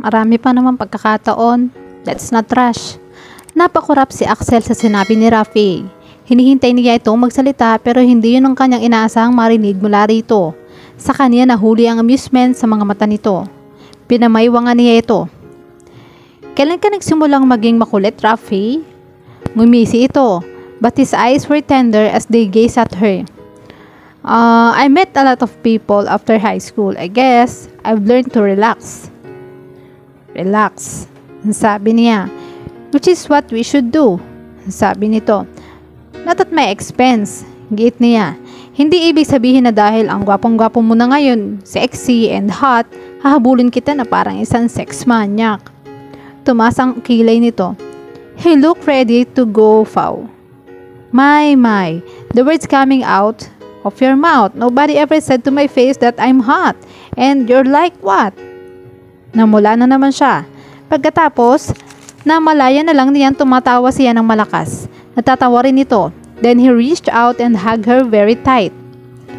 Marami pa naman pagkakataon. Let's not rush. Napakurap si Axel sa sinabi ni Rafi. Hinihintay niya itong magsalita pero hindi yun ang kanyang inaasahang marinig mula rito. Sa kanya nahuli ang amusement sa mga mata nito. Pinamaywangan niya ito. Kailan ka nagsimulang maging makulit, Rafi? Ngumisi ito, but his eyes were tender as they gazed at her. I met a lot of people after high school. I guess I've learned to relax. Relax, sabi niya. Which is what we should do, sabi nito. Not at my expense, giit niya. Hindi ibig sabihin na dahil ang gwapong-gwapo mo na ngayon, sexy and hot, hahabulin kita na parang isang sex maniac. Tumaas ang kilay nito. He looked ready to go foul. My, the words coming out of your mouth. Nobody ever said to my face that I'm hot. And you're like what? Namula na naman siya. Pagkatapos, namalaya na lang niyang tumatawa siya ng malakas. Natatawa rin ito. Then he reached out and hugged her very tight.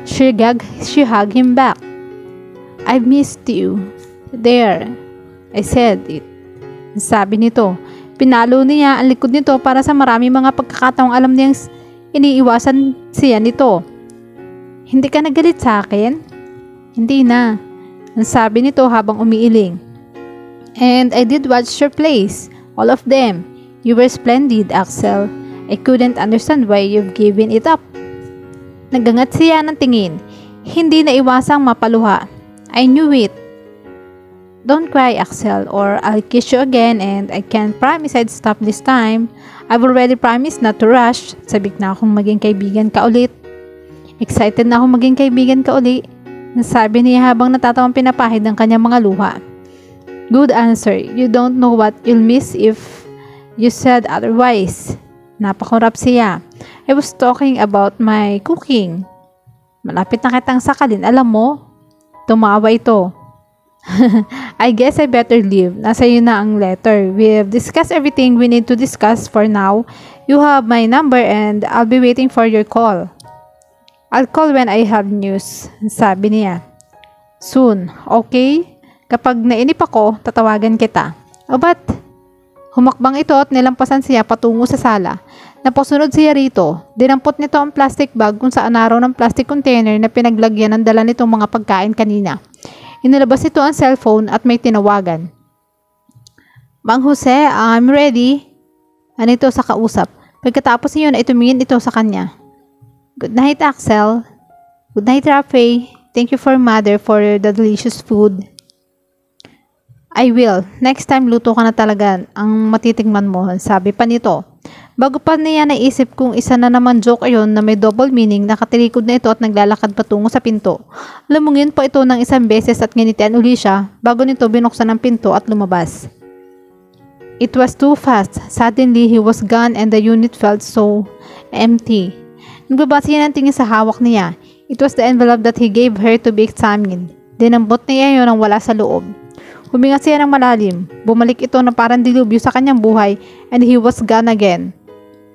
She hugged him back. I've missed you. There. I said it. Sabi nito. Pinalo niya ang likod nito para sa marami mga pagkakataong alam niyang iniiwasan siya nito. Hindi ka nagalit sa akin? Hindi na. Ang sabi nito habang umiiling. And I did watch your plays. All of them. You were splendid, Axel. I couldn't understand why you've given it up. Nagangat siya ng tingin. Hindi na iwasang mapaluha. I knew it. Don't cry, Axel, or I'll kiss you again and I can't promise I'd stop this time. I've already promised not to rush. Sabik na akong maging kaibigan ka ulit. Excited na akong maging kaibigan ka ulit. Nasabi niya habang natatawang pinapahid ng kanyang mga luha. Good answer. You don't know what you'll miss if you said otherwise. Napakurap siya. I was talking about my cooking. Malapit na kitang sakalin, alam mo? Tumawa ito. I guess I better leave. Nasa iyo na ang letter. We've discussed everything we need to discuss for now. You have my number and I'll be waiting for your call. I'll call when I have news, sabi niya. Soon, okay? Kapag nainip ako, tatawagan kita. O ba't? Humakbang ito at nilampasan siya patungo sa sala. Napasunod siya rito. Dinampot nito ang plastic bag kung saan araw ng plastic container na pinaglagyan ng dala nitong mga pagkain kanina. Inilabas nito ang cellphone at may tinawagan. Mang Jose, I'm ready. Anito sa kausap. Pagkatapos niyon ay tumingin ito sa kanya. Good night, Axel. Good night, Rafi. Thank you for mother for the delicious food. I will. Next time luto ka na talaga ang matitikman mo, sabi pa nito. Bago pa niya naisip kung isa na naman joke ayon na may double meaning, nakatilikod na ito at naglalakad patungo sa pinto. Lumungin pa ito ng isang beses at nginitian uli siya bago nito binuksan ang pinto at lumabas. It was too fast. Suddenly, he was gone and the unit felt so empty. Nagbabasa siya ng tingin sa hawak niya. It was the envelope that he gave her to be examined. Dinambot niya yun ang wala sa loob. Huminga siya ng malalim. Bumalik ito na parang dilubyo sa kanyang buhay and he was gone again.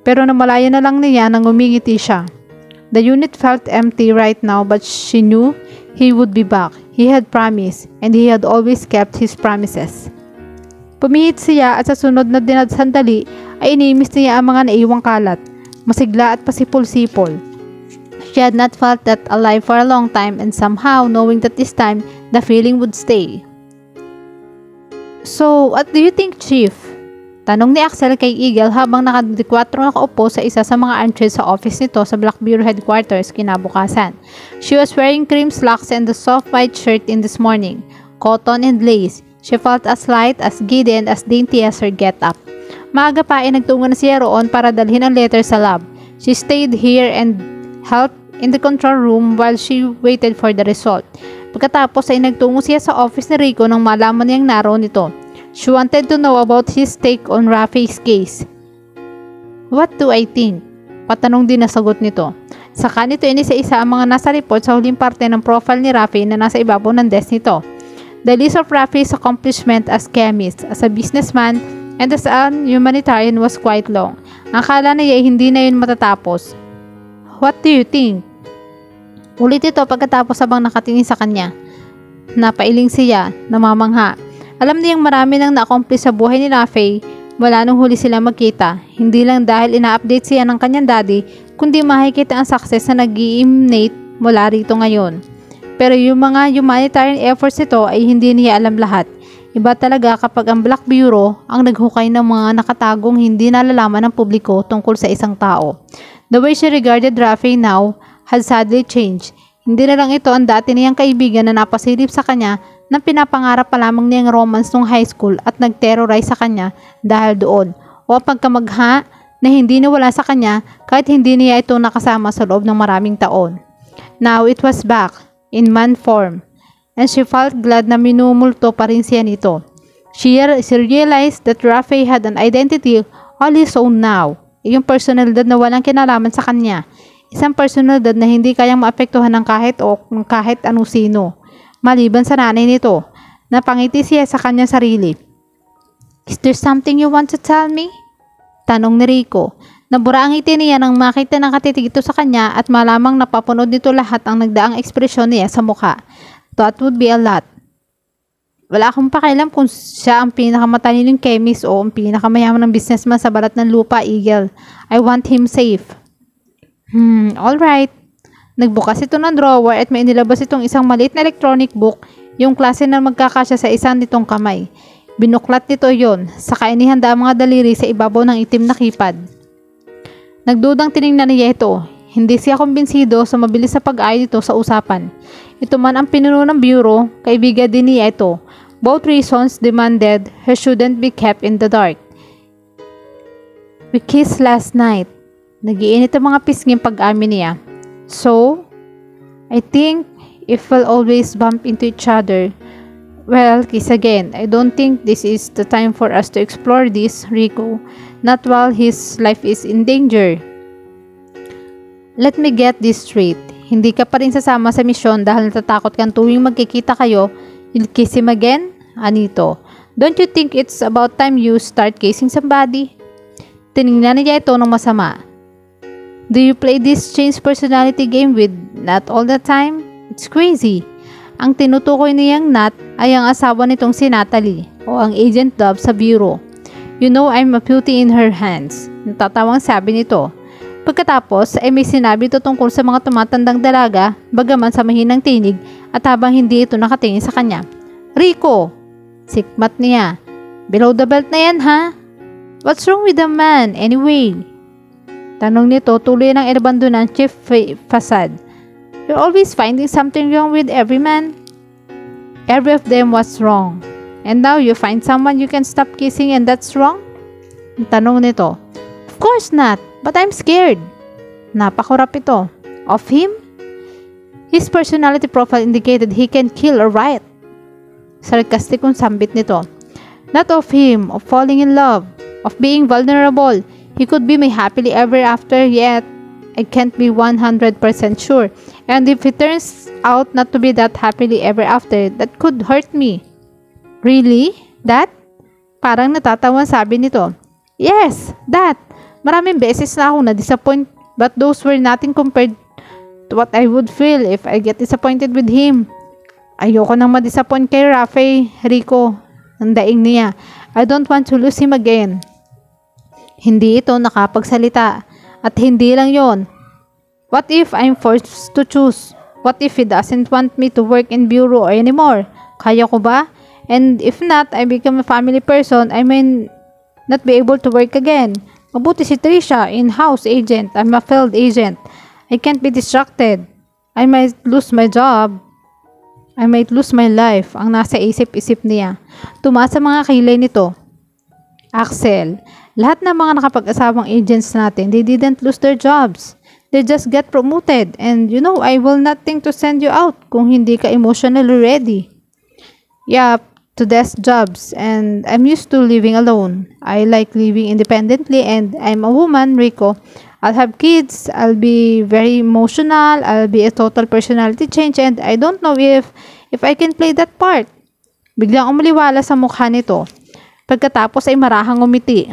Pero namalaya na lang niya nang umingiti siya. The unit felt empty right now but she knew he would be back. He had promised and he had always kept his promises. Pumihit siya at sa sunod na sandali ay inimis niya ang mga naiwang kalat, masigla at pasipol-sipol. She had not felt that alive for a long time and somehow knowing that this time the feeling would stay. So, what do you think, Chief? Tanong ni Axel kay Eagle habang nakadikwatro nakaupo sa isa sa mga armchairs sa office nito sa Black Bureau headquarters kinabukasan. She was wearing cream slacks and a soft white shirt in this morning, cotton and lace. She felt as light, as giddy, and as dainty as her get-up. Maaga pa ay nagtungo na siya roon para dalhin ang letter sa lab. She stayed here and helped in the control room while she waited for the result. Pagkatapos ay nagtungo siya sa office ni Rico nang malaman niyang naroon ito. She wanted to know about his take on Rafi's case. What do I think? Patanong din na sagot nito. Saka nito inisa-isa ang mga nasa report sa huling parte ng profile ni Rafi na nasa ibabaw ng desk nito. The list of Rafi's accomplishment as chemist, as a businessman, and as an humanitarian was quite long. Akala niya hindi na yun matatapos. What do you think? Ulit ito pagkatapos habang nakatingin sa kanya. Napailing siya, namamangha. Alam niyang marami nang na-accomplish sa buhay ni Rafe mula nung huli sila magkita. Hindi lang dahil ina-update siya ng kanyang daddy, kundi makikita ang success na nag-i-emanate mula rito ngayon. Pero yung mga humanitarian efforts nito ay hindi niya alam lahat. Iba talaga kapag ang Black Bureau ang naghukay ng mga nakatagong hindi nalalaman ng publiko tungkol sa isang tao. The way she regarded Rafe now had sadly changed. Hindi na lang ito ang dati niyang kaibigan na napasilip sa kanya nang pinapangarap pa lamang niyang romance nung high school at nag-terrorize sa kanya dahil doon, o ang pagkamagha na hindi nawala sa kanya kahit hindi niya ito nakasama sa loob ng maraming taon. Now it was back, in man form, and she felt glad na minumulto pa rin siya nito. She realized that Rafe had an identity all his own now, yung personalidad na walang kinalaman sa kanya, isang personalidad na hindi kayang maapektuhan ng kahit anong sino. Maliban sa nanay nito, napangiti siya sa kanyang sarili. Is there something you want to tell me? Tanong ni Rico. Nabura ang ngiti niya nang makita ng katitig ito sa kanya at malamang napapunod nito lahat ang nagdaang ekspresyon niya sa mukha. That would be a lot. Wala akong pakialam kung siya ang pinakamatalinong chemist o ang pinakamayaman ng businessman sa balat ng lupa, Eagle. I want him safe. Alright. Nagbukas ito ng drawer at may inilabas itong isang maliit na electronic book, yung klase na magkakasya sa isang nitong kamay. Binuklat nito yon, saka inihanda ang mga daliri sa ibabaw ng itim na keypad. Nagdudang tiningnan niya ito. Hindi siya kumbinsido sa mabilis sa pag-ayon nito sa usapan. Ito man ang pinuno ng bureau, kaibigan din niya ito. Both reasons demanded her shouldn't be kept in the dark. We kissed last night. Nagiinit ang mga pisnging pag-amin niya. So, I think if we'll always bump into each other, well, kiss again. I don't think this is the time for us to explore this, Rico. Not while his life is in danger. Let me get this straight. Hindi ka pa rin sasama sa misyon dahil natatakot kang tuwing magkikita kayo, you'll kiss him again? Anito, don't you think it's about time you start kissing somebody? Tinignan niya ito ng masama. Do you play this change personality game with Nat all the time? It's crazy. Ang tinutukoy niyang Nat ay ang asawa nitong si Natalie o ang agent Dove sa bureau. You know I'm a beauty in her hands. Natatawang sabi nito. Pagkatapos ay may sinabi ito tungkol sa mga tumatandang dalaga bagaman sa mahinang tinig at habang hindi ito nakatingin sa kanya. Rico! Sikmat niya. Below the belt na yan ha? What's wrong with the man anyway? Tanong nito tuloy ng inabando ng chief facade. You're always finding something wrong with every man. Every of them was wrong. And now you find someone you can stop kissing and that's wrong? Tanong nito. Of course not, but I'm scared. Napakurap ito. Of him? His personality profile indicated he can kill or riot. Sarkastikong sambit nito. Not of him, of falling in love, of being vulnerable. He could be my happily ever after, yet I can't be 100% sure. And if it turns out not to be that happily ever after, that could hurt me. Really? That? Parang natatawan sabi nito. Yes, that. Maraming beses na ako na-disappoint, but those were nothing compared to what I would feel if I get disappointed with him. Ayoko nang ma-disappoint kay Rafe, Rico. Ang daing niya. I don't want to lose him again. Hindi ito nakapagsalita. At hindi lang yon. What if I'm forced to choose? What if he doesn't want me to work in bureau anymore? Kaya ko ba? And if not, I become a family person, I may not be able to work again. Mabuti si Trisha, in-house agent. I'm a failed agent. I can't be distracted. I might lose my job. I might lose my life. Ang nasa isip-isip niya. Tumaas sa mga kilay nito. Axel, lahat ng mga nakapag-asawang agents natin, they didn't lose their jobs. They just get promoted. And you know, I will not think to send you out kung hindi ka emotionally ready. Yeah, to desk jobs. And I'm used to living alone. I like living independently and I'm a woman, Rico. I'll have kids. I'll be very emotional. I'll be a total personality change and I don't know if I can play that part. Biglang umaliwala sa mukha nito. Pagkatapos ay marahang umiti.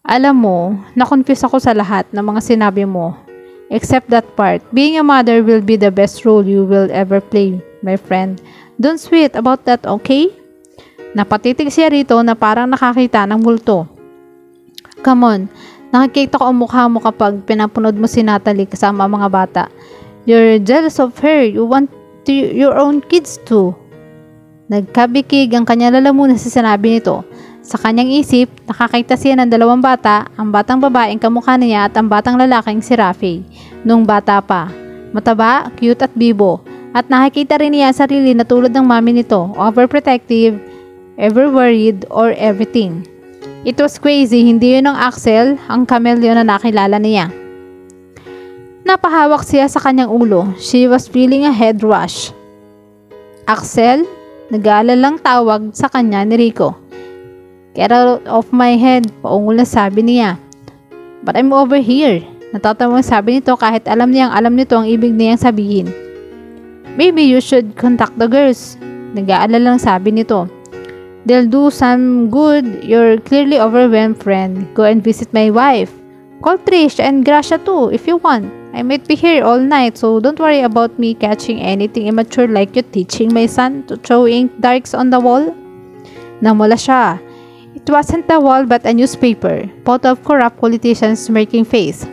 Alam mo, na-confuse ako sa lahat ng mga sinabi mo. Except that part. Being a mother will be the best role you will ever play, my friend. Don't sweat about that, okay? Napatitig siya rito na parang nakakita ng multo. Come on, nakikita ko ang mukha mo kapag pinapunod mo si Natalie kasama ang mga bata. You're jealous of her. You want your own kids too. Nagkabikig ang kanyang lalamunan sa sinabi nito. Sa kanyang isip, nakakita siya ng dalawang bata, ang batang babaeng kamukha niya at ang batang lalaking si Rafi. Nung bata pa. Mataba, cute at bibo. At nakikita rin niya ang sarili na tulad ng mami nito, overprotective, ever worried, or everything. It was crazy, hindi yun ang Axel, ang chameleon na nakilala niya. Napahawak siya sa kanyang ulo. She was feeling a head rush. Axel? Nag-aalalang tawag sa kanya ni Rico. Get out of my head, paungol na sabi niya. But I'm over here. Natatamang sabi nito kahit alam nito ang ibig niyang sabihin. Maybe you should contact the girls. Nag-aalalang sabi nito. They'll do some good. You're clearly overwhelmed, friend. Go and visit my wife. Call Trish and Gracia too if you want. I might be here all night, so don't worry about me catching anything immature like you teaching my son to throw ink darks on the wall. Namula siya. It wasn't the wall but a newspaper. Photo of corrupt politicians making face.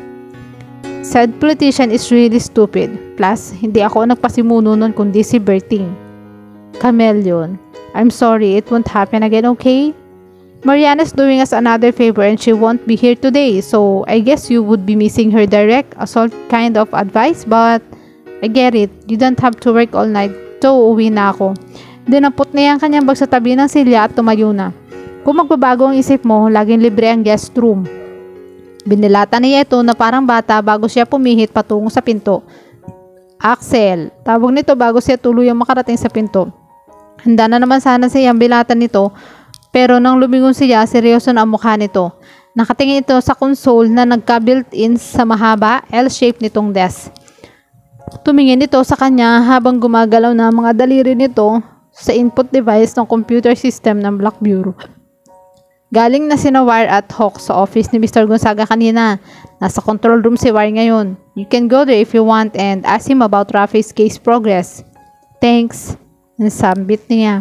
Said politician is really stupid. Plus, hindi ako nagpasimuno nun kundi si Berting. Chameleon. I'm sorry, it won't happen again, okay? Mariana's doing us another favor and she won't be here today, so I guess you would be missing her direct assault kind of advice, but I get it. You don't have to work all night, so uuwi na ako. Dinampot niya ang kanyang bag sa tabi ng silya at tumayo na. Kung magbabago ang isip mo, laging libre ang guest room. Binilata niya ito na parang bata bago siya pumihit patungo sa pinto. Axel, tawag nito bago siya tuluyang makarating sa pinto. Handa na naman sana siyang bilatan nito, pero nang lumingon siya, seryoso na ang mukha nito. Nakatingin ito sa console na nagka-built-in sa mahaba, L-shape nitong desk. Tumingin ito sa kanya habang gumagalaw na mga daliri nito sa input device ng computer system ng Black Bureau. Galing na sina Wire at Hawk sa office ni Mr. Gonzaga kanina. Nasa control room si Wire ngayon. You can go there if you want and ask him about Rafi's case progress. Thanks. Nasambit niya.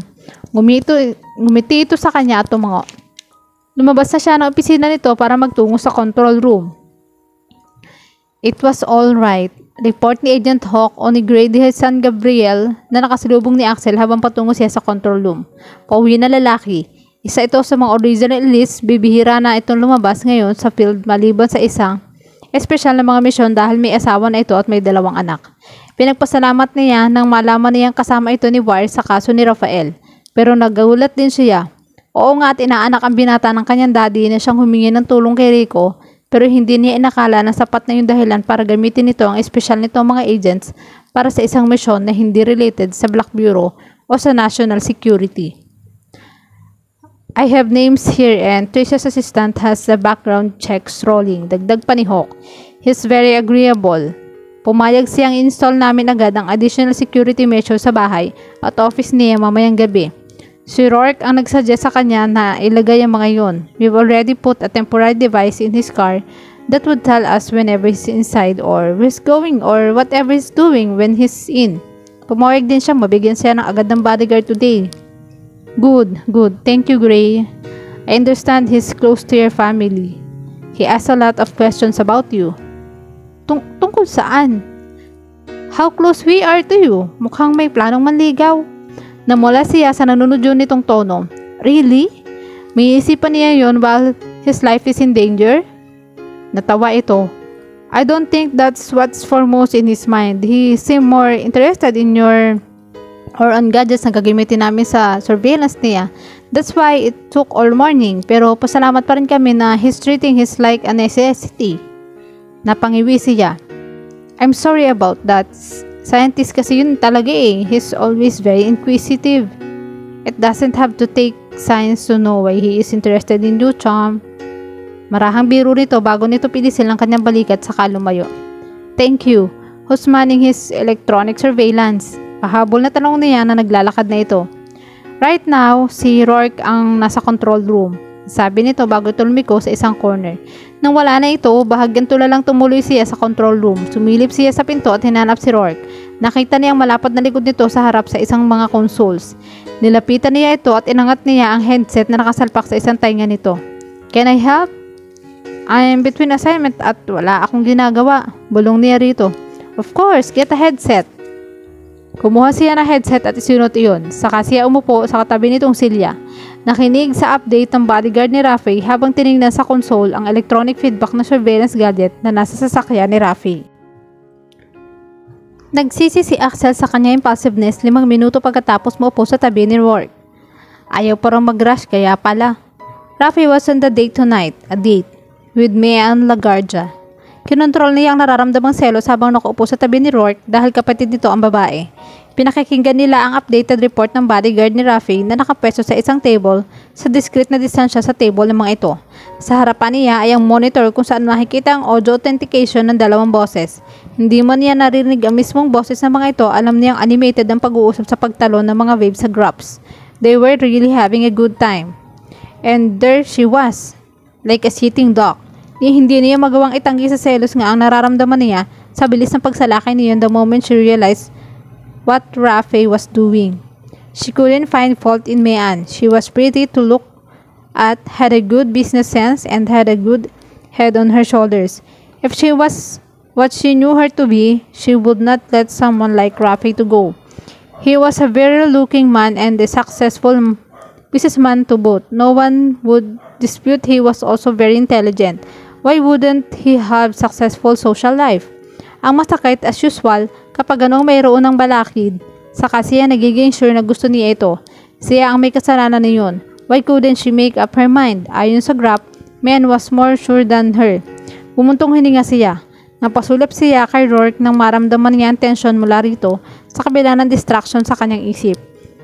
Ngumiti ito sa kanya at tumango. Lumabas na siya ng opisina nito para magtungo sa control room. It was all right. Report ni Agent Hawk o ni Grady San Gabriel na nakasalubong ni Axel habang patungo siya sa control room. Pauwi na lalaki. Isa ito sa mga original list, bibihira na itong lumabas ngayon sa field maliban sa isang espesyal na mga misyon dahil may asawa na ito at may dalawang anak. Pinagpasalamat niya nang malaman niyang kasama ito ni Wire sa kaso ni Rafael. Pero nagagulat din siya. Oo nga at inaanak ang binata ng kanyang daddy na siyang humingi ng tulong kay Rico, pero hindi niya inakala na sapat na yung dahilan para gamitin nito ang espesyal nito mga agents para sa isang misyon na hindi related sa Black Bureau o sa national security. I have names here and Trish's assistant has the background checks rolling. Dagdag pa ni Hawk. He's very agreeable. Pumayag siyang install namin agad ang additional security measure sa bahay at office niya mamayang gabi. Si Rourke ang nagsuggest sa kanya na ilagay ang mga yon. We've already put a temporary device in his car that would tell us whenever he's inside or where he's going or whatever he's doing when he's in. Pumayag din siya, mabigyan siya ng agad ng bodyguard today. Good. Thank you, Gray. I understand he's close to your family. He asked a lot of questions about you. Tungkol saan? How close we are to you? Mukhang may planong manligaw. Namula siya sa nanunod yun nitong tono. Really? May isipan niya yun while his life is in danger? Natawa ito. I don't think that's what's foremost in his mind. He seemed more interested in your or on gadgets na gagamitin namin sa surveillance niya. That's why it took all morning. Pero pasalamat pa rin kami na he's treating his like a necessity. Napangiwi siya. I'm sorry about that. Scientist kasi yun talaga eh. He's always very inquisitive. It doesn't have to take science to know why he is interested in you, chum. Marahang biro nito bago nito pilisil ang kanyang balikat saka lumayo. Thank you. Who's manning his electronic surveillance? Pahabol na tanong niya na naglalakad na ito. Right now, si Rourke ang nasa control room. Sabi nito bago ito lumiko sa isang corner. Nang wala na ito, bahagyan tula lang tumuloy siya sa control room. Sumilip siya sa pinto at hinanap si Rourke. Nakita niyang malapad na likod nito sa harap sa isang mga consoles. Nilapitan niya ito at inangat niya ang headset na nakasalpak sa isang tainga nito. "Can I help? I am between assignment at wala akong ginagawa," bulong niya rito. "Of course, get a headset." Kumuha siya ng headset at isunod iyon. Saka siya umupo sa katabi nitong Silya. Nakinig sa update ng bodyguard ni Rafi habang tinignan sa console ang electronic feedback na surveillance gadget na nasa sasakyan ni Rafi. Nagsisi si Axel sa kanya impulsiveness 5 minuto pagkatapos maupo sa tabi ni Rourke. Ayaw parang mag-rush kaya pala. Rafi was on the date tonight, a date, with Mia and LaGuardia. Kinontrol niya ang nararamdamang selos habang nakaupo sa tabi ni Rourke dahil kapatid nito ang babae. Pinakikinggan nila ang updated report ng bodyguard ni Rafi na nakapwesto sa isang table sa discreet na distansya sa table ng mga ito. Sa harapan niya ay ang monitor kung saan makikita ang audio authentication ng 2 boses. Hindi man niya narinig ang mismong boses ng mga ito, alam niyang animated ang pag-uusap sa pagtalon ng mga waves sa graphs. They were really having a good time. And there she was, like a sitting duck. Hindi niya magawang itanggi sa selos nga ang nararamdaman niya sa bilis ng pagsalakay niya the moment she realized what Rafi was doing. She couldn't find fault in Mayan. She was pretty to look at, had a good business sense, and had a good head on her shoulders. If she was what she knew her to be, she would not let someone like Rafi to go. He was a virile-looking man and a successful businessman to boot. No one would dispute he was also very intelligent. Why wouldn't he have successful social life? Ang masakit as usual kapag anong mayroon ng balakid, saka siya nagiging sure na gusto niya ito. Siya ang may kasalanan niyon. Why couldn't she make up her mind? Ayon sa graph, man was more sure than her. Bumuntong hininga siya. Napasulap siya kay Rourke nang maramdaman niya ang tensyon mula rito sa kabila ng distraction sa kanyang isip.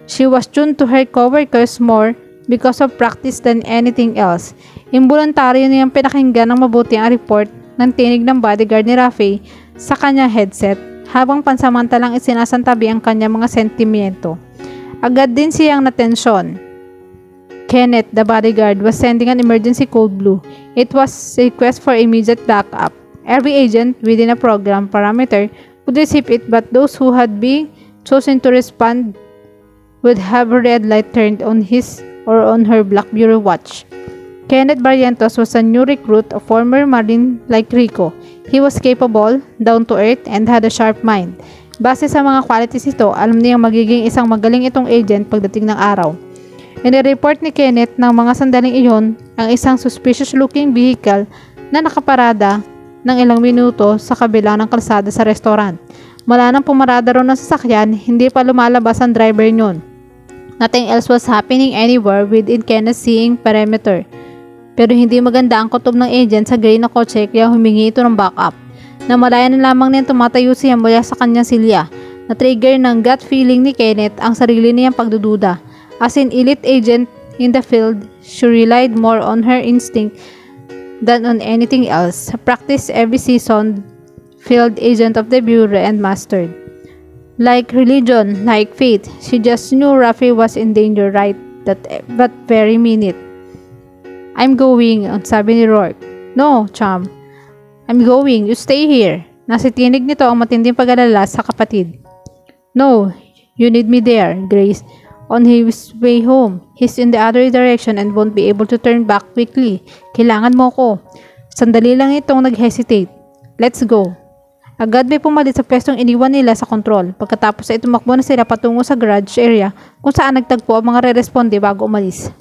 She was tuned to her coworkers more because of practice than anything else. Imboluntaryo niyang pinakinggan ng mabuti ang report ng tinig ng bodyguard ni Rafi sa kanyang headset habang pansamantalang isinasantabi ang kanyang mga sentimiento. Agad din siyang natensyon. Kenneth, the bodyguard, was sending an emergency code blue. It was a request for immediate backup. Every agent within a program parameter would receive it, but those who had been chosen to respond would have a red light turned on his or on her black bureau watch. Kenneth Barrientos was a new recruit, a former Marine like Rico. He was capable, down to earth, and had a sharp mind. Base sa mga qualities ito, alam niyang magiging isang magaling itong agent pagdating ng araw. Inireport ni Kenneth ng mga sandaling iyon ang isang suspicious-looking vehicle na nakaparada ng ilang minuto sa kabila ng kalsada sa restaurant. Mula nang pumarada ron ng sasakyan, hindi pa lumalabas ang driver niyon. Nothing else was happening anywhere within Kenneth's seeing perimeter. Pero hindi maganda ang kutob ng agent sa gray na kotse kaya humingi ito ng backup. Namalayan na lamang niyang tumatayo siya mula sa kanyang silya. Na-trigger ng gut feeling ni Kenneth ang sarili niyang pagdududa. As an elite agent in the field, she relied more on her instinct than on anything else. Practice every season, field agent of the Bureau and mastered. Like religion, like faith, she just knew Rafi was in danger right that very minute. "I'm going," sabi ni Rourke. "No, chum. I'm going. You stay here." Nasitinig nito ang matinding pag-alala sa kapatid. "No, you need me there, Grace. On his way home, he's in the other direction and won't be able to turn back quickly. Kailangan mo ko." Sandali lang itong nag-hesitate. "Let's go." Agad may pumalit sa pwestong iniwan nila sa kontrol. Pagkatapos ay tumakbo na sila patungo sa garage area kung saan nagtagpo ang mga re-responde bago umalis.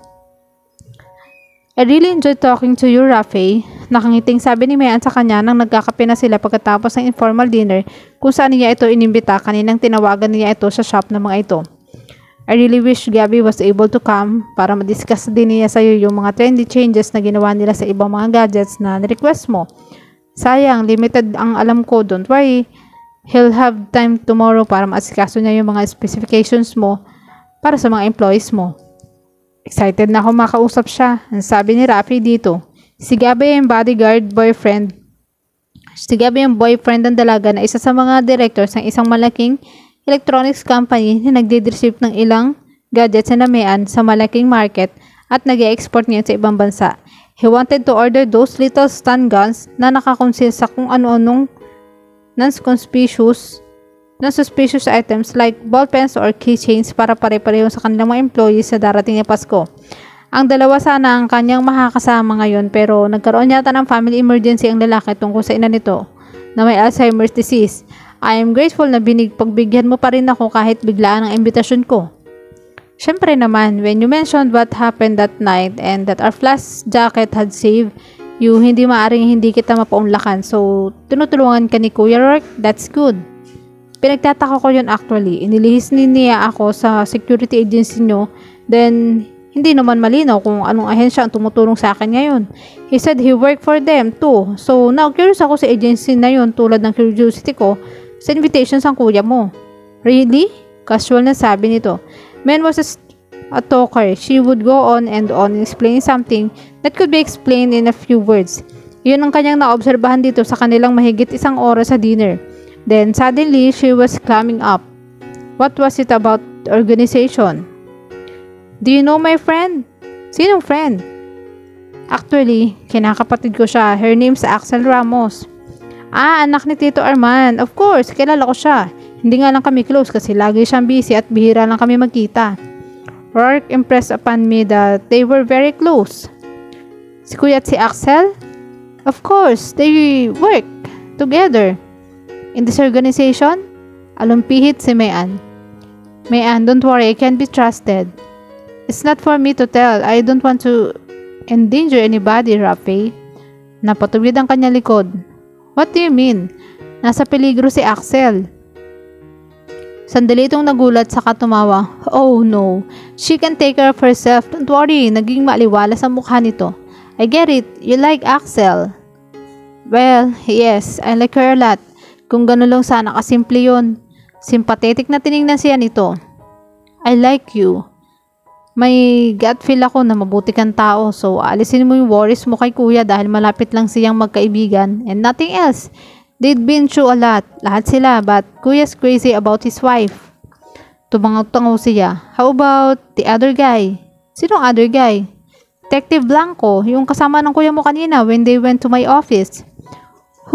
"I really enjoyed talking to you, Rafi." Nakangiting sabi ni Mayan sa kanya nang nagkakape na sila pagkatapos ng informal dinner kung saan niya ito inimbita kaninang tinawagan niya ito sa shop ng mga ito. "I really wish Gabby was able to come para madiscuss din niya sa iyo yung mga trendy changes na ginawa nila sa ibang mga gadgets na request mo. Sayang, limited ang alam ko. Don't worry. He'll have time tomorrow para maasikaso niya yung mga specifications mo para sa mga employees mo." Excited na ako makausap siya. Ang sabi ni Rafi dito. Si Gabby yung boyfriend ng dalaga na isa sa mga directors ng isang malaking electronics company na nagdi-distribute ng ilang gadgets na namean sa malaking market at nag-e-export niya sa ibang bansa. He wanted to order those little stun guns na nakakonsil sa kung ano-anong non-conspicuous ng suspicious items like ballpens or keychains para pare-pareho sa kanilang mga employees sa darating na Pasko. Ang dalawa sana ang kanyang makakasama ngayon pero nagkaroon yata ng family emergency ang lalaki tungkol sa ina nito na may Alzheimer's disease. I am grateful na pagbigyan mo pa rin ako kahit biglaan ang imbitasyon ko. Syempre naman, when you mentioned what happened that night and that our flash jacket had saved you, hindi maaring hindi kita mapaunlakan. So, tinutulungan ka ni Kuya Rourke? That's good. Pinagtataka ko yun actually. Inilihis niya ako sa security agency nyo. Then, hindi naman malinaw kung anong ahensya ang tumutulong sa akin ngayon. He said he worked for them too. So, now curious ako sa agency na yun tulad ng curiosity ko sa invitations ang kuya mo. Really? Casual na sabi nito. Man was a talker. She would go on and explaining something that could be explained in a few words. Yun ang kanyang naobserbahan dito sa kanilang mahigit 1 oras sa dinner. Then suddenly, she was climbing up. What was it about the organization? Do you know my friend? Sinong friend? Actually, kinakapatid ko siya. Her name's Axel Ramos. Ah, anak ni Tito Arman. Of course, kilala ko siya. Hindi nga lang kami close kasi lagi siyang busy at bihira lang kami magkita. Rourke impressed upon me that they were very close. Si Kuya at si Axel? Of course, they work together. In this organization? Alumpihit si Mayan. Mayan, don't worry, I can be trusted. It's not for me to tell. I don't want to endanger anybody, Rafi. Napatuwid ang kanya likod. What do you mean? Nasa peligro si Axel. Sandali itong nagulat saka tumawa. Oh no, she can take care of herself. Don't worry, naging maaliwala sa mukha nito. I get it, you like Axel. Well, yes, I like her a lot. Kung gano'n lang sana kasimple yun. Sympathetic na tinignan siya nito. I like you. May gut feel ako na mabuti kang tao, so alisin mo yung worries mo kay kuya dahil malapit lang siyang magkaibigan and nothing else. They'd been through a lot, lahat sila, but Kuya's crazy about his wife. Tumangaw-tangaw siya. How about the other guy? Sinong other guy? Detective Blanco, yung kasama ng kuya mo kanina when they went to my office.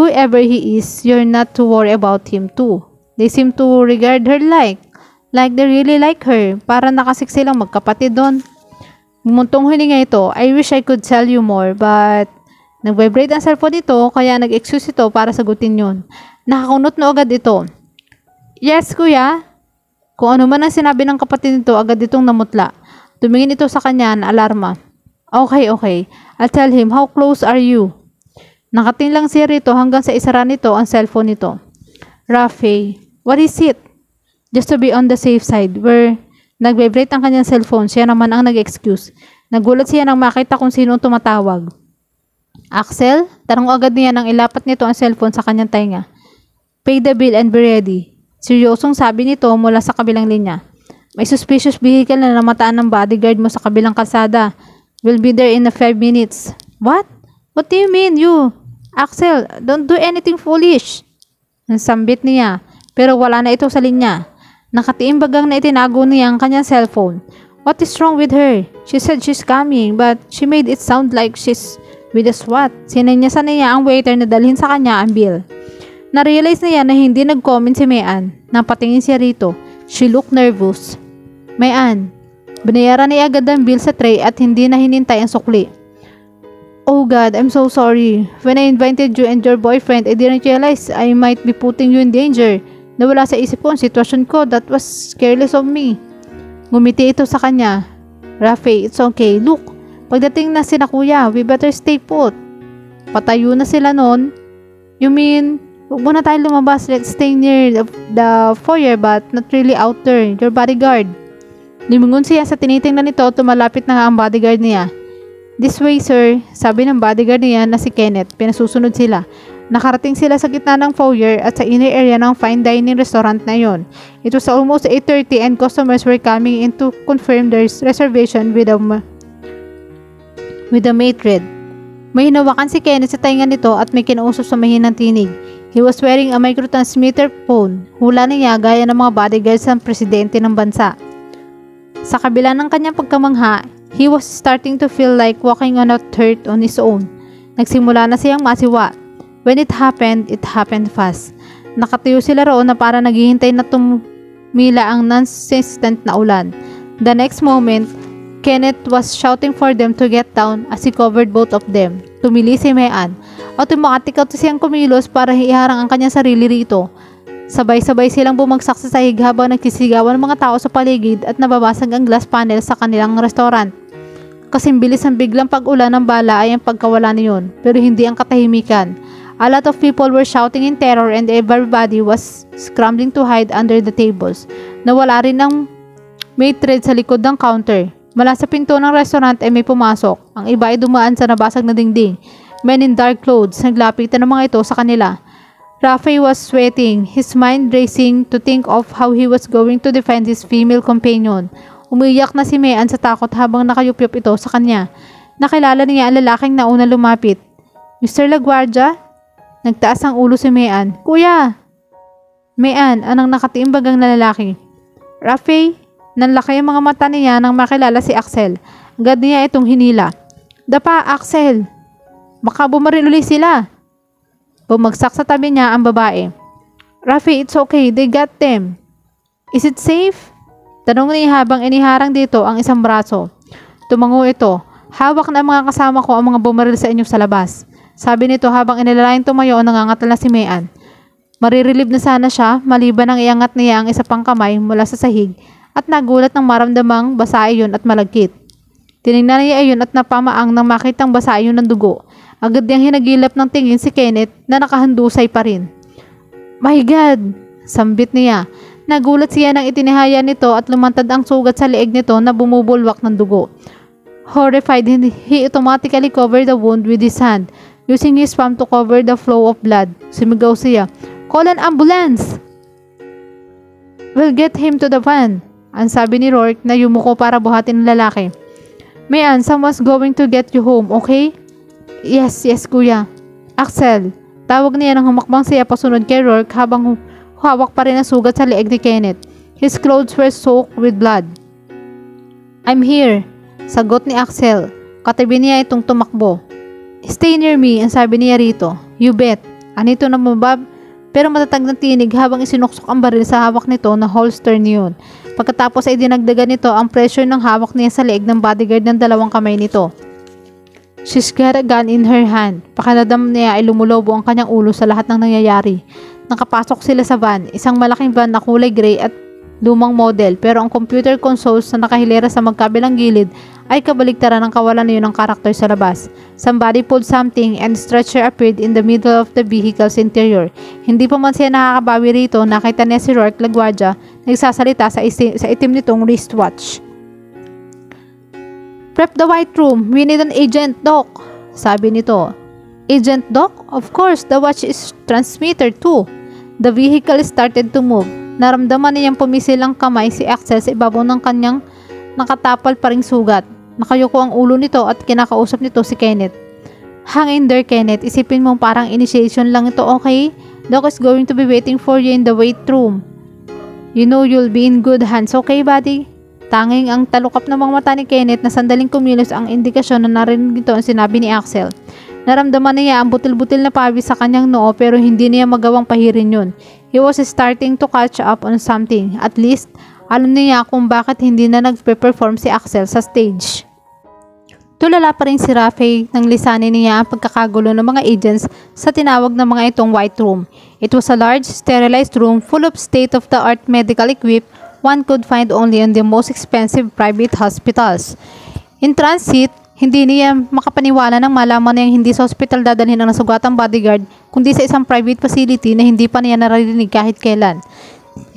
Whoever he is, you're not to worry about him too. They seem to regard her like they really like her. Para nakasik silang magkapatid doon. Bumuntong hininga ito, I wish I could tell you more, but nag-vibrate ang cellphone nito, kaya nag-excuse ito para sagutin yun. Nakakunot na agad ito. Yes, kuya. Kung ano man ang sinabi ng kapatid nito, agad itong namutla. Tumingin ito sa kanya na alarma. Okay. I'll tell him, how close are you? Nakating lang siya rito hanggang sa isara nito ang cellphone nito. Rafi, what is it? Just to be on the safe side, where nag-vibrate ang kanyang cellphone, siya naman ang nag-excuse. Nagulat siya nang makita kung sino tumatawag. Axel, tanong agad niya nang ilapat nito ang cellphone sa kanyang tainga. Pay the bill and be ready. Seryosong sabi nito mula sa kabilang linya. May suspicious vehicle na namataan ng bodyguard mo sa kabilang kalsada. We'll be there in 5 minutes. What? What do you mean, you? Axel, don't do anything foolish. Nansambit niya, pero wala na ito sa linya. Nakatiimbagang na itinago niya ang kanyang cellphone. What is wrong with her? She said she's coming, but she made it sound like she's with a SWAT. Sinenyasan niya ang waiter na dalhin sa kanya ang bill. Narealize niya na hindi nag-comment si Mayan. Napatingin siya rito. She looked nervous. Mayan, binayaran niya agad ang bill sa tray at hindi na hinintay ang sukli. Oh God, I'm so sorry. When I invited you and your boyfriend, I didn't realize I might be putting you in danger. Nawala sa isip ko ang sitwasyon ko. That was careless of me. Ngumiti ito sa kanya. Rafi, it's okay. Look, pagdating na sila kuya, we better stay put. Patayo na sila nun. You mean, huwag muna tayo lumabas. Let's stay near the foyer but not really out there. Your bodyguard. Limingon siya sa tinitingnan nito, tumalapit na nga ang bodyguard niya. This way, sir, sabi ng bodyguard niya na si Kenneth. Pinasusunod sila. Nakarating sila sa gitna ng foyer at sa inner area ng fine dining restaurant na yon. It was almost 8:30 and customers were coming in to confirm their reservation with a maitre. May hinawakan si Kenneth sa tainga nito at may kinausap sa mahinang tinig. He was wearing a microtransmitter phone. Hula niya gaya ng mga bodyguards ng presidente ng bansa. Sa kabila ng kanyang pagkamangha, he was starting to feel like walking on a dirt on his own. Nagsimula na siyang masiwa. When it happened fast. Nakatayo sila roon na para naghihintay na tumila ang non-existent na ulan. The next moment, Kenneth was shouting for them to get down as he covered both of them. Tumili si Mayan. Automatic auto siyang kumilos para iharang ang kanyang sarili rito. Sabay-sabay silang bumagsak sa sahig habang nagsisigawan ng mga tao sa paligid at nababasag ang glass panel sa kanilang restaurant. Kasing bilis ang biglang pag-ulan ng bala ay ang pagkawala niyon, pero hindi ang katahimikan. A lot of people were shouting in terror and everybody was scrambling to hide under the tables. Nawala rin ang maitre sa likod ng counter. Mula sa pinto ng restaurant ay may pumasok. Ang iba ay dumaan sa nabasag na dingding. Men in dark clothes, naglapitan ng mga ito sa kanila. Rafi was sweating, his mind racing to think of how he was going to defend his female companion. Umiyak na si Mayan sa takot habang nakayupyup ito sa kanya. Nakilala niya ang lalaking nauna lumapit. Mr. LaGuardia? Nagtaas ang ulo si Mayan. Kuya! Mayan, anong nakatiimbagang na lalaki? Rafi, nanlaki ang mga mata niya nang makilala si Axel. Agad niya itong hinila. Dapa, Axel! Baka bumaril ulit sila. Bumagsak sa tabi niya ang babae. Rafi, it's okay. They got them. Is it safe? Tanong niya habang iniharang dito ang isang braso. Tumango ito. Hawak na mga kasama ko ang mga bumaril sa inyo sa labas. Sabi nito habang inilalayang tumayo ang nangangatal na si Mayan. Maririlib na sana siya maliban ang iangat niya ang isa pang kamay mula sa sahig at nagulat nang maramdamang basa iyon at malagkit. Tinignan niya iyon at napamaang nang makitang basa iyon ng dugo. Agad niyang hinagilap ng tingin si Kenneth na nakahandusay pa rin. My God! Sambit niya. Nagulat siya nang itinihaya nito at lumantad ang sugat sa leeg nito na bumubulwak ng dugo. Horrified, he automatically covered the wound with his hand, using his palm to cover the flow of blood. Sumigaw siya, "Call an ambulance!" "We'll get him to the van," ang sabi ni Rourke na yumuko para buhatin ng lalaki. "Mayan, someone's going to get you home, okay?" Yes, kuya." "Axel," tawag niya nang humakbang siya pasunod kay Rourke habang hawak pa rin ang sugat sa leeg ni Kenneth. His clothes were soaked with blood. "I'm here," sagot ni Axel. Katabi niya itong tumakbo. "Stay near me," ang sabi niya rito. "You bet." Anito na mabab, pero matatag na tinig habang isinuksok ang baril sa hawak nito na holster niyon. Pagkatapos ay dinagdagan nito ang pressure ng hawak niya sa leeg ng bodyguard ng dalawang kamay nito. She's got a gun in her hand. Pakiramdam niya ay lumulobo ang kanyang ulo sa lahat ng nangyayari. Nakapasok sila sa van, isang malaking van na kulay gray at lumang model, pero ang computer consoles na nakahilera sa magkabilang gilid ay kabaligtaran ng kawalan niyon ng karakter sa labas. Somebody pulled something and stretcher appeared in the middle of the vehicle's interior. Hindi pa man siya nakakabawi rito, nakita niya si Rourke LaGuardia nagsasalita sa itim nitong wristwatch. "Prep the white room. We need an agent, Doc," sabi nito. "Agent, Doc? Of course, the watch is transmitter too." The vehicle started to move. Naramdaman niyang pumisil ang kamay si Axel sa ibabaw ng kanyang nakatapal pa ring sugat. Nakayuko ang ulo nito at kinakausap nito si Kenneth. "Hang in there, Kenneth. Isipin mo parang initiation lang ito, okay? Doc is going to be waiting for you in the wait room. You know you'll be in good hands, okay, buddy?" Tanging ang talukap ng mga mata ni Kenneth na sandaling kumilos ang indikasyon na narinig nito ang sinabi ni Axel. Naramdaman niya ang butil-butil na pawis sa kanyang noo pero hindi niya magawang pahirin yun. He was starting to catch up on something. At least, alam niya kung bakit hindi na nagpe-perform si Axel sa stage. Tulala pa rin si Rafi nang lisanin niya ang pagkakagulo ng mga agents sa tinawag ng mga itong white room. It was a large, sterilized room full of state-of-the-art medical equipment one could find only in the most expensive private hospitals. In transit, hindi niya makapaniwala nang malaman niyang hindi sa hospital dadalhin ang nasugatang bodyguard, kundi sa isang private facility na hindi pa niya naririnig kahit kailan.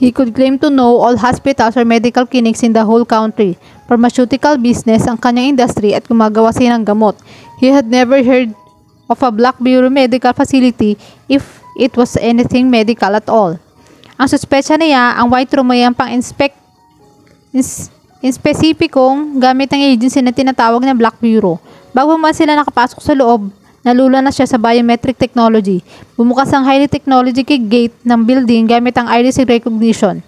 He could claim to know all hospitals or medical clinics in the whole country. Pharmaceutical business ang kanyang industry at gumagawa siya ng gamot. He had never heard of a Black Bureau medical facility if it was anything medical at all. Ang suspecha niya, ang white room ay ang spesipikong gamit ng agency na tinatawag na Black Bureau. Bago man sila nakapasok sa loob, nalula na siya sa biometric technology. Bumukas ang highly technological gate ng building gamit ang iris recognition.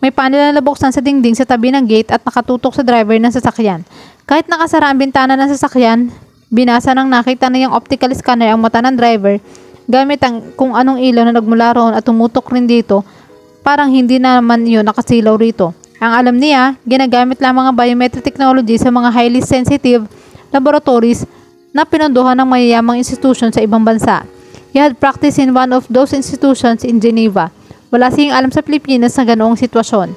May panel na nabuksan sa dingding sa tabi ng gate at nakatutok sa driver ng sasakyan. Kahit nakasara ang bintana ng sasakyan, binasa nang nakita na yung optical scanner ang mata ng driver gamit ang kung anong ilaw na nagmula roon at tumutok rin dito. Parang hindi naman yun nakasilaw rito. Ang alam niya, ginagamit lamang ang biometric technology sa mga highly sensitive laboratories na pinunduhan ng mayayamang institusyon sa ibang bansa. He had practiced in one of those institutions in Geneva. Wala siyang alam sa Pilipinas na ganoong sitwasyon.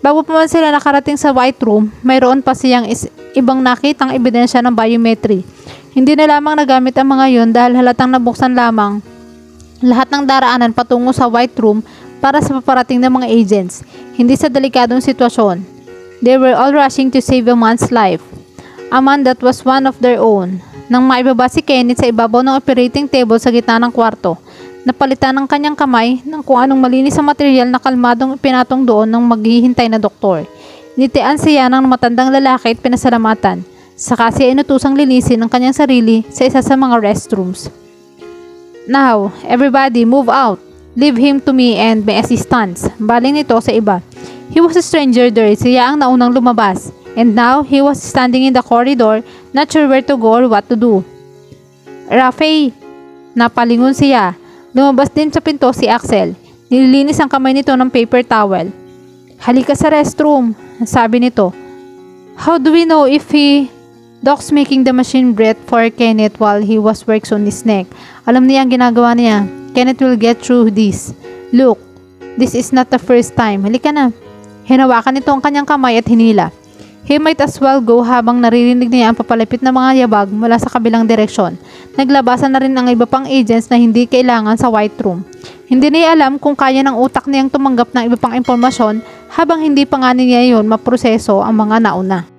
Bago pa man sila nakarating sa White Room, mayroon pa siyang ibang nakitang ebidensya ng biometry. Hindi na lamang nagamit ang mga yon dahil halatang nabuksan lamang lahat ng daraanan patungo sa White Room para sa paparating ng mga agents, hindi sa delikadong sitwasyon. They were all rushing to save a man's life. A man that was one of their own. Nang maibaba si Kenneth sa ibabaw ng operating table sa gitna ng kwarto, napalitan ng kanyang kamay ng kung anong malinis na material na kalmadong pinatong doon ng maghihintay na doktor. Nitian siya ng matandang lalaki at pinasalamatan. Saka siya inutusang linisin ang kanyang sarili sa isa sa mga restrooms. Now, everybody move out. Leave him to me and my assistants. Baling nito sa iba. He was a stranger there. Siya ang naunang lumabas. And now, he was standing in the corridor, not sure where to go or what to do. Rafe! Napalingon siya. Lumabas din sa pinto si Axel. Nililinis ang kamay nito ng paper towel. Halika sa restroom, sabi nito. How do we know if Doc's making the machine breathe for Kenneth while he was works on his neck. Alam niya ang ginagawa niya. Kenneth will get through this. Look, this is not the first time. Halika na. Hinawakan nito ang kanyang kamay at hinila. He might as well go habang naririnig niya ang papalapit na mga yabag mula sa kabilang direksyon. Naglabasan na rin ang iba pang agents na hindi kailangan sa White Room. Hindi niya alam kung kaya ng utak niyang tumanggap ng iba pang impormasyon habang hindi pa nga niya yun maproseso ang mga nauna.